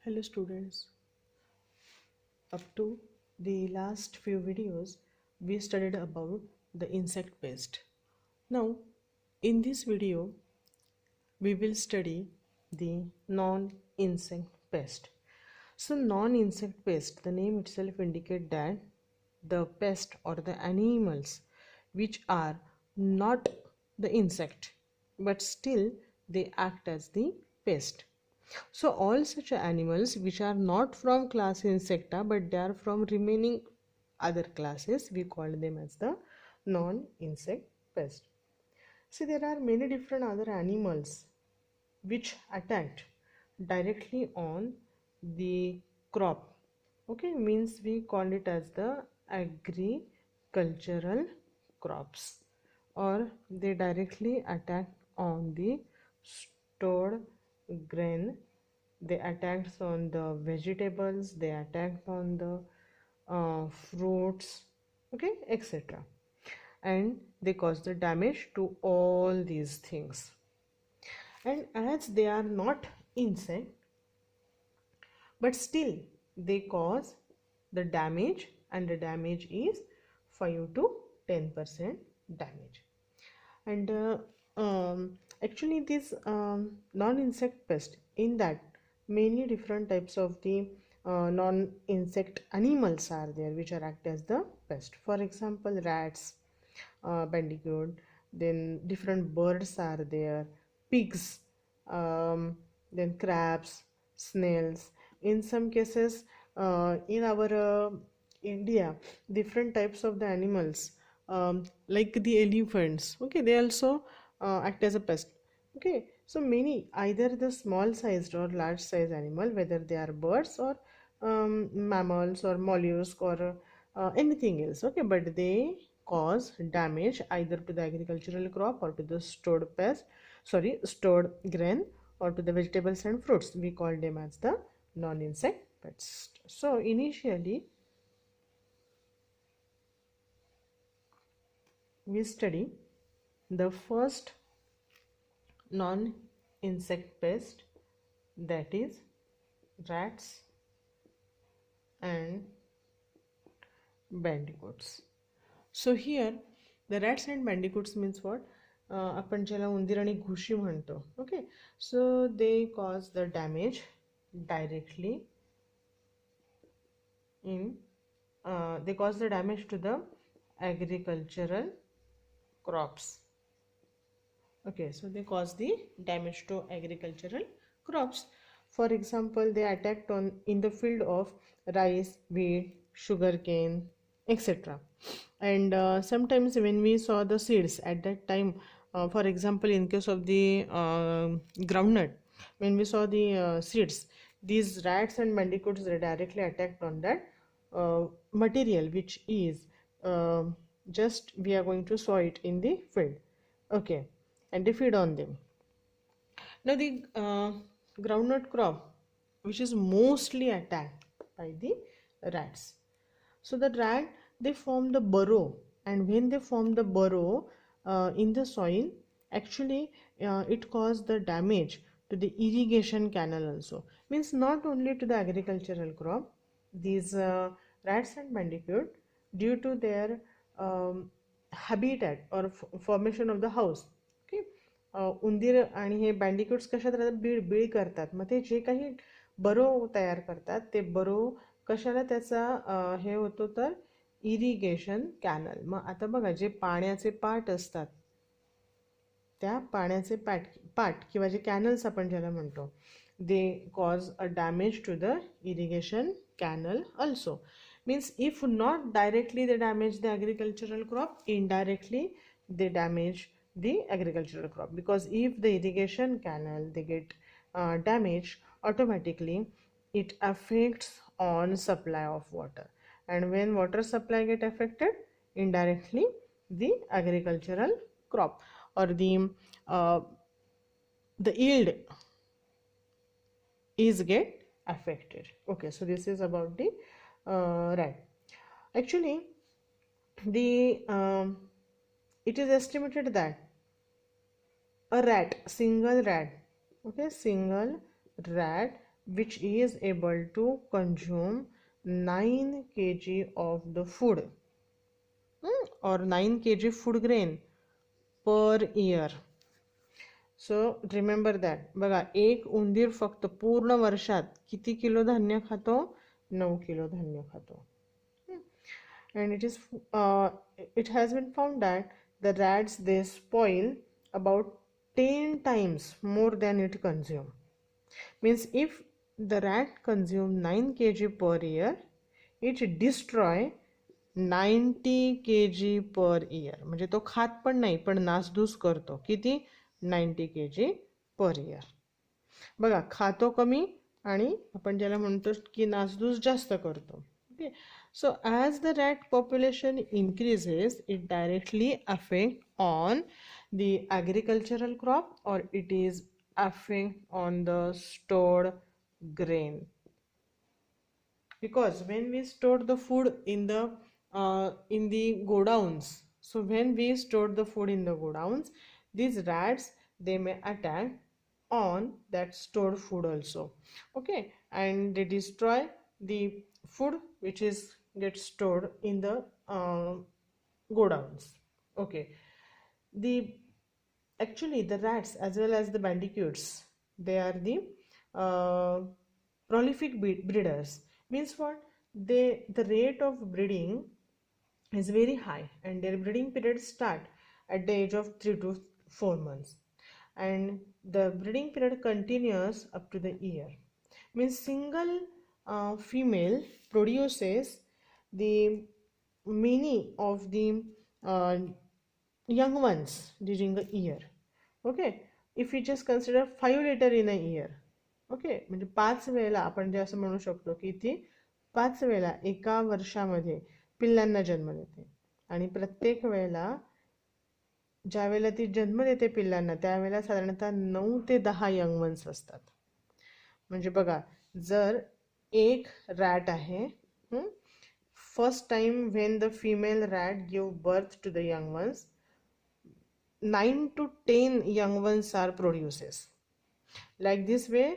Hello students, up to the last few videos we studied about the insect pest. Now in this video we will study the non-insect pest. So non-insect pest, the name itself indicate that the pest or the animals which are not the insect but still they act as the pest. So all such animals which are not from class Insecta but they are from remaining other classes, we call them as the non-insect pest. See, there are many different other animals which attacked directly on the crop. Okay, means we call it as the agricultural crops, or they directly attack on the stored grain. They attacked on the vegetables, they attacked on the fruits, okay, etc., and they cause the damage to all these things. And as they are not insect but still they cause the damage, and the damage is 5 to 10% damage. And actually this non-insect pest, in that many different types of the non-insect animals are there which are act as the pest. For example, rats, bandicoot, then different birds are there, pigs, then crabs, snails. In some cases, in our India, different types of the animals, like the elephants, okay, they also act as a pest. Okay, so many, either the small sized or large size animal, whether they are birds or mammals or mollusks or anything else, okay, but they cause damage either to the agricultural crop or to the stored grain, or to the vegetables and fruits. We call them as the non-insect pest. So initially we study the first non-insect pest, that is rats and bandicoots. So here the rats and bandicoots means what? आपण ज्याला उंदीर आणि घुशी म्हणतो. Okay, so they cause the damage directly they cause the damage to the agricultural crops. Okay, so they cause the damage to agricultural crops. For example, they attacked on in the field of rice, wheat, sugarcane, etc. And sometimes when we saw the seeds at that time, for example, in case of the groundnut, when we saw the seeds, these rats and bandicoots, they directly attacked on that material which is just we are going to sow it in the field. Okay, and they feed on them. Now the groundnut crop, which is mostly attacked by the rats. So the rat, they form the burrow, and when they form the burrow in the soil, actually it causes the damage to the irrigation canal also. Means not only to the agricultural crop, these rats and bandicoot, due to their habitat or formation of the house, okay, उंदीर आणि हे बँडिक्यूट्स कशात राहतात, बीळ करतात. मग ते जे काही बरो तयार करतात ते बरो कशाला त्याचा हे होतो तर इरिगेशन कॅनल. मग आता बघा, जे पाण्याचे पाट असतात त्या पाण्याचे पाट किंवा जे कॅनल्स आपण ज्याला म्हणतो, they cause a damage to the irrigation canal also. Means if not directly they damage the agricultural crop, indirectly they damage the agricultural crop, because if the irrigation canal they get damaged, automatically it affects on supply of water, and when water supply get affected, indirectly the agricultural crop or the yield is get affected. Okay, so this is about the rat. Actually the it is estimated that a rat, single rat, okay, single rat which is able to consume 9 kg of the food, or 9 kg food grain per year. So remember that. बघा, एक उंदीर फक्त पूर्ण वर्षात किती kilo धान्य खातो? 9 kilo धान्य खातो. And it has been found that the rats, they spoil about 10 times more than it consume. Means if the rat consume 9 kg per year, it destroy 90 kg per year. म्हणजे तो खात पण नाही, पण नासधूस करतो. किती? 90 kg per year. बघा, खातो कमी आणि आपण ज्याला म्हणतो की नासधूस जास्त करतो. Okay. So as the rat population increases, it directly affect on the agricultural crop, or it is affect on the stored grain. Because when we store the food in the godowns, so when we store the food in the godowns, these rats, they may attack on that stored food also. Okay, and they destroy the food which is get stored in the godowns. Okay, the actually the rats as well as the bandicoots, they are the prolific breeders. Means what? The rate of breeding is very high, and their breeding periods start at the age of 3 to 4 months, and the breeding period continues up to the year. Means single female produces the many of the young ones during a year. Okay, if we just consider 5 liter in a year, okay, म्हणजे 5 वेळेला आपण जे असं म्हणू शकतो की ती 5 वेळेला एका वर्षामध्ये पिल्लांना जन्म देते. आणि प्रत्येक वेळेला ज्या वेळेला ती जन्म देते पिल्लांना, त्यावेळेला साधारणतः 9 ते 10 यंग वन्स असतात. म्हणजे बघा, जर एक रॅट आहे, first time when the female rat give birth to the young ones, 9 to 10 young ones are produces. Like this way,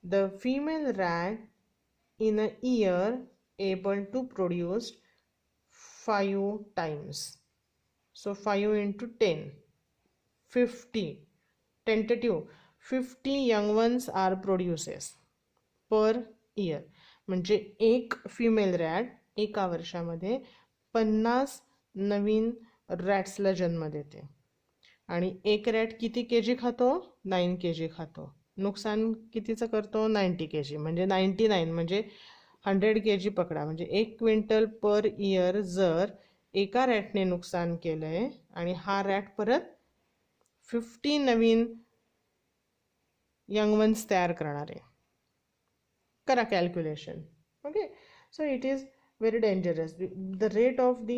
the female rat in a year able to produce 5 times. So 5 into 10, 50. Tentative 50 young ones are produces per year. म्हणजे एक female rat एका वर्षामध्ये 50 नवीन रॅट्सला जन्म देते. आणि एक rat किती KG खातो? 9 kg खातो. नुकसान कितीचं करतो? 90 kg. म्हणजे 99 म्हणजे 100 kg पकडा. म्हणजे 1 क्विंटल पर इयर जर एका रॅटने नुकसान केलंय, आणि हा रॅट परत 50 नवीन यंग वन्स तयार करणार आहे. करा calculation. Okay, so it is very dangerous. The rate of the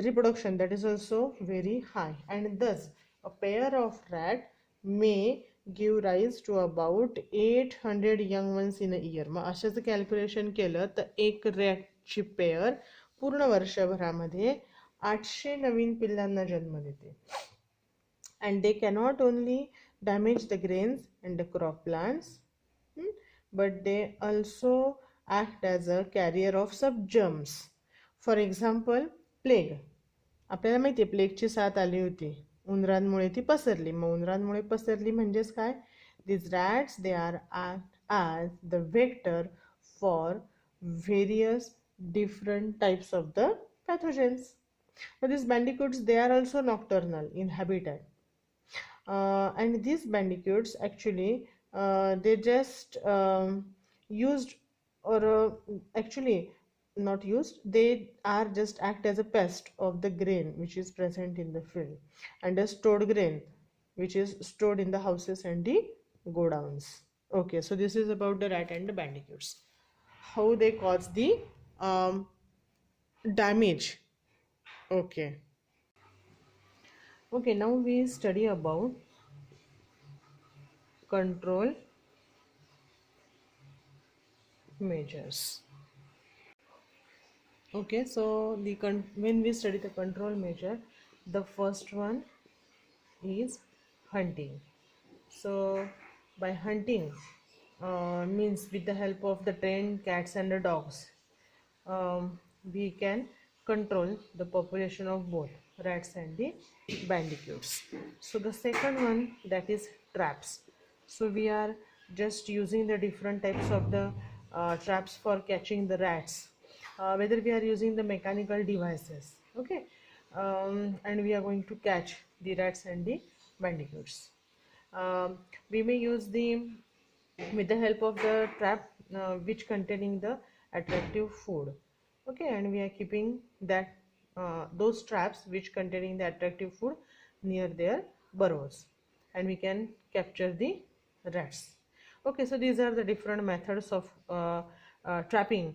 reproduction, that is also very high, and thus a pair of rat may give rise to about 800 young ones in a year. मग अशाच calculation केलं तर एक रॅटची pair पूर्ण वर्षभरामध्ये 800 नवीन पिल्लांना जन्म देते. And they cannot only damage the grains and the crop plants, but they also act as a carrier of some germs. For example, plague. आपल्याला माहिती आहे प्लेगची साथ आली होती, उंदरांमुळे ती पसरली. मग उंदरांमुळे पसरली म्हणजेच काय? These rats, they are act as the vector for various different types of the pathogens. But these bandicoots, they are also nocturnal in habitat. And these bandicoots actually, they just used, or actually not used, they are just act as a pest of the grain which is present in the field, and a stored grain which is stored in the houses and the godowns. Okay, so this is about the rat and the bandicoots, how they cause the damage. Okay, now we study about control measures. Okay, so when we study the control measure, the first one is hunting. So by hunting, means with the help of the trained cats and the dogs, we can control the population of both rats and the bandicoots. So the second one, that is traps. So we are just using the different types of the traps for catching the rats, whether we are using the mechanical devices, okay, and we are going to catch the rats and the bandicoots. We may use the with the help of the trap which containing the attractive food, okay, and we are keeping that those traps which containing the attractive food near their burrows, and we can capture the rats. Okay, so these are the different methods of trapping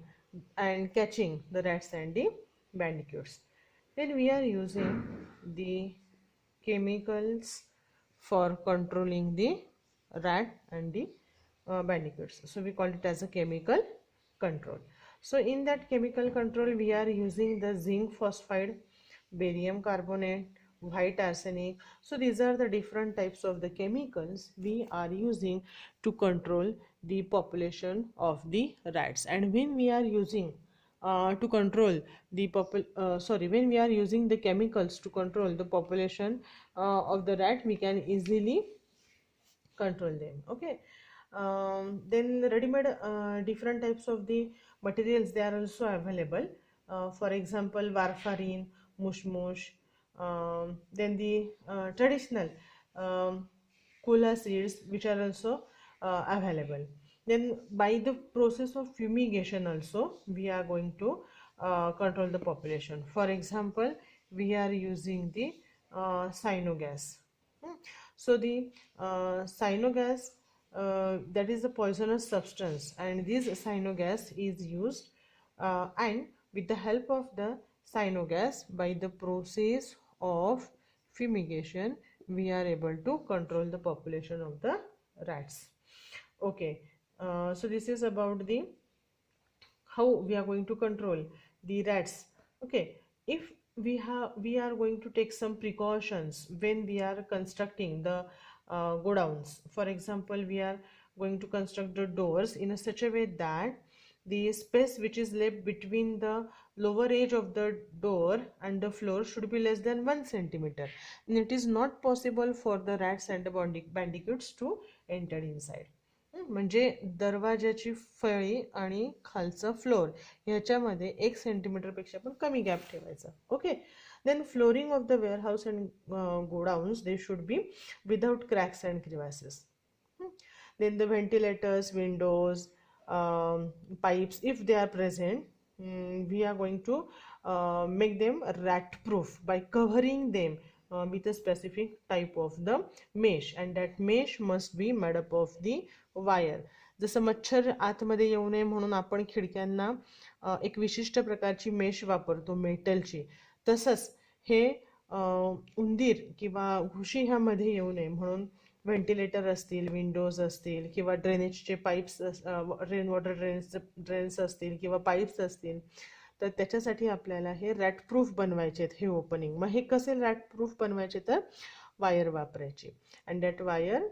and catching the rats and the bandicoots. Then we are using the chemicals for controlling the rat and the bandicoots. So we call it as a chemical control. So in that chemical control, we are using the zinc phosphide, barium carbonate, white arsenic. So these are the different types of the chemicals we are using to control the population of the rats. And when we are using to control the when we are using the chemicals to control the population of the rat, we can easily control them, okay. Then ready-made different types of the materials, they are also available. For example, warfarin, mushmush, then the traditional kola seeds which are also available. Then by the process of fumigation also we are going to control the population. For example, we are using the cyanogas. So the cyanogas, that is a poisonous substance, and this cyanogas is used, and with the help of the cyanogas, by the process of fumigation, we are able to control the population of the rats. Okay, so this is about the how we are going to control the rats. Okay, if we are going to take some precautions when we are constructing the godowns. For example, we are going to construct the doors in a such a way that the space which is left between the lower edge of the door and the floor should be less than 1 centimeter, and it is not possible for the rats and the bandicoots to enter inside. म्हणजे दरवाजाची फळी आणि खालचा floor ह्याच्यामध्ये 1 सेंटीमीटरपेक्षा पण कमी gap ठेवायचा, okay. Then flooring of the warehouse and godowns, they should be without cracks and crevices. Then the ventilators, windows, pipes, if they are present, we are going to make them rat proof by covering them with a specific type of the mesh, and that mesh must be made up of the wire. जसं मच्छर आतमध्ये येऊ नये म्हणून आपण खिडक्यांना एक विशिष्ट प्रकारची मेश वापरतो मेटलची, तसंच हे उंदीर किंवा घुशी ह्यामध्ये येऊ नये म्हणून व्हेंटिलेटर असतील, विंडोज असतील, किंवा ड्रेनेजचे पाईप्स, रेन वॉटर ड्रेन्स असतील किंवा पाईप्स असतील, तर त्याच्यासाठी आपल्याला हे रॅट प्रूफ बनवायचे आहेत हे ओपनिंग. मग हे कसे रॅट प्रूफ बनवायचे, तर वायर वापरायची, and that wire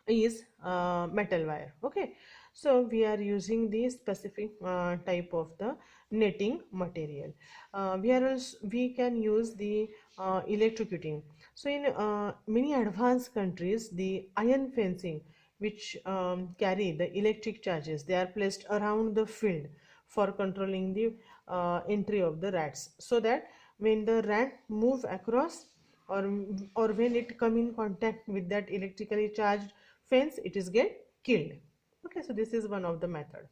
is metal wire, okay. So we are using the specific type of the netting material. We can use the electrocuting. So in many advanced countries, the iron fencing which carry the electric charges, they are placed around the field for controlling the entry of the rats, so that when the rat move across, or when it come in contact with that electrically charged fence, it is get killed, okay. So this is one of the method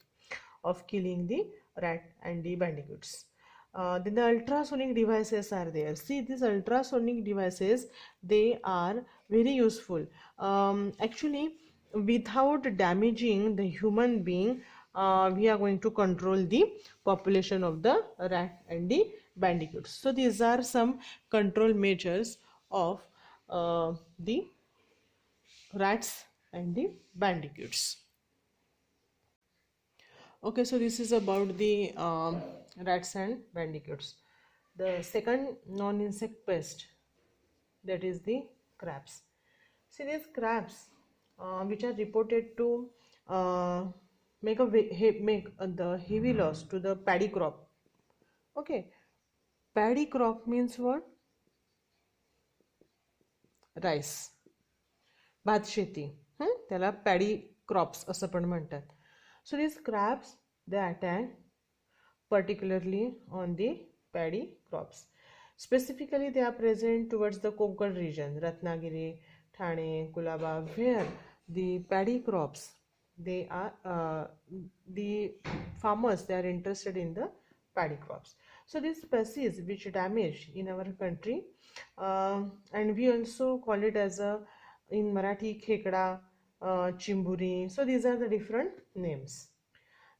of killing the rat and the bandicoots. Then the ultrasonic devices are there. See, these ultrasonic devices, they are very useful. Actually, without damaging the human being, we are going to control the population of the rat and the bandicoots. So these are some control measures of the rats and the bandicoots. Okay, so this is about the rats and bandicoots. The second non-insect pest, that is the crabs. See, these crabs which are reported to make the heavy loss to the paddy crop. Okay, paddy crop means what? Rice, भात शेती, त्याला paddy crops असं पण म्हणतात. सो these crabs they attack particularly on the paddy crops. Specifically, they are present towards the Konkan region, Ratnagiri, Thane, Kulaba, where the paddy crops, they are the farmers, they are interested in the paddy crops. So these species which damage in our country, and we also call it as a in Marathi khekda, chimburi. So these are the different names.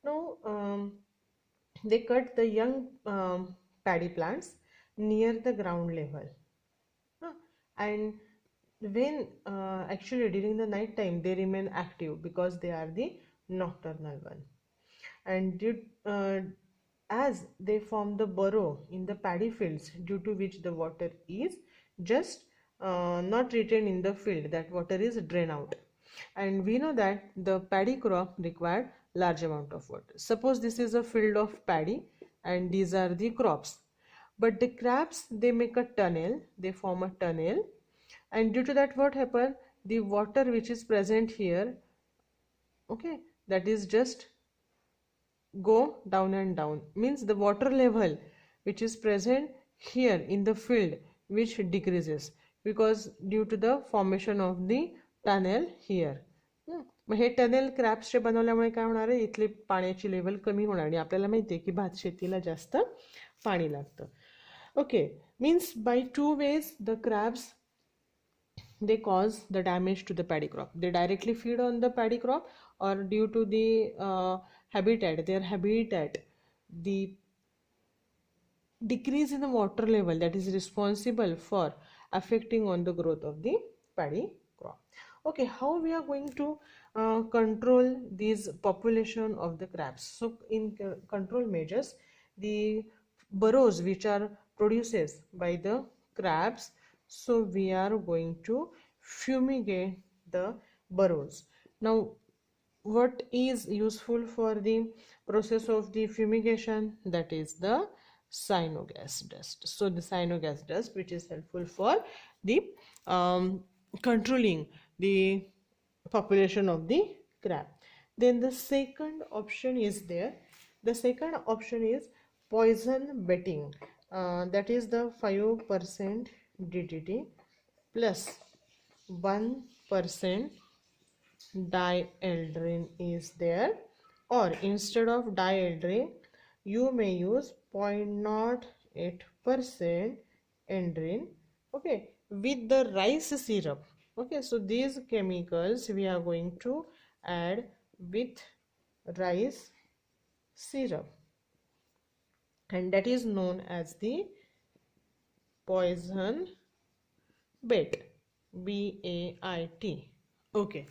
Now they cut the young paddy plants near the ground level. And when actually during the night time they remain active because they are the nocturnal one. And as they form the burrow in the paddy fields, due to which the water is just not retained in the field, that water is drained out. And we know that the paddy crop required large amount of water. Suppose this is a field of paddy and these are the crops, but the crabs, they make a tunnel, they form a tunnel, and due to that what happen, the water which is present here, okay, that is just go down and down, means the water level which is present here in the field which decreases because due to the formation of the tunnel here. मग हे tunnel क्रॅप्सचे बनवल्यामुळे काय होणार आहे, इथली पाण्याची level कमी होणार आणि आपल्याला माहिती आहे की भात शेतीला जास्त पाणी लागतं. Okay, means by 2 ways the crabs they cause the damage to the paddy crop. They directly feed on the paddy crop, or due to the their habitat, the decrease in the water level that is responsible for affecting on the growth of the paddy crop. Okay, how we are going to control these population of the crabs? So in control measures, the burrows which are produces by the crabs, so we are going to fumigate the burrows. Now what is useful for the process of the fumigation? That is the cyanogas dust. So the cyanogas dust which is helpful for the controlling the population of the crab. Then the second option is there. The second option is poison betting. That is the 5% DDT plus 1% dieldrin is there, or instead of dieldrin you may use 0.08% endrin, okay, with the rice syrup. Okay, so these chemicals we are going to add with rice syrup, and that is known as the poison bait, BAIT. Okay,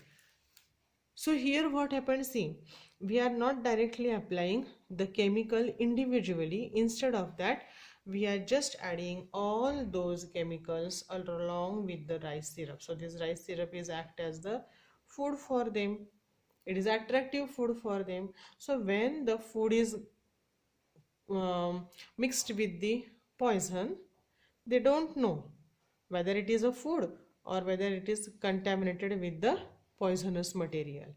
so here what happens, see, we are not directly applying the chemical individually. Instead of that, we are just adding all those chemicals along with the rice syrup. So this rice syrup is act as the food for them. It is attractive food for them. So when the food is mixed with the poison, they don't know whether it is a food or whether it is contaminated with the poisonous material.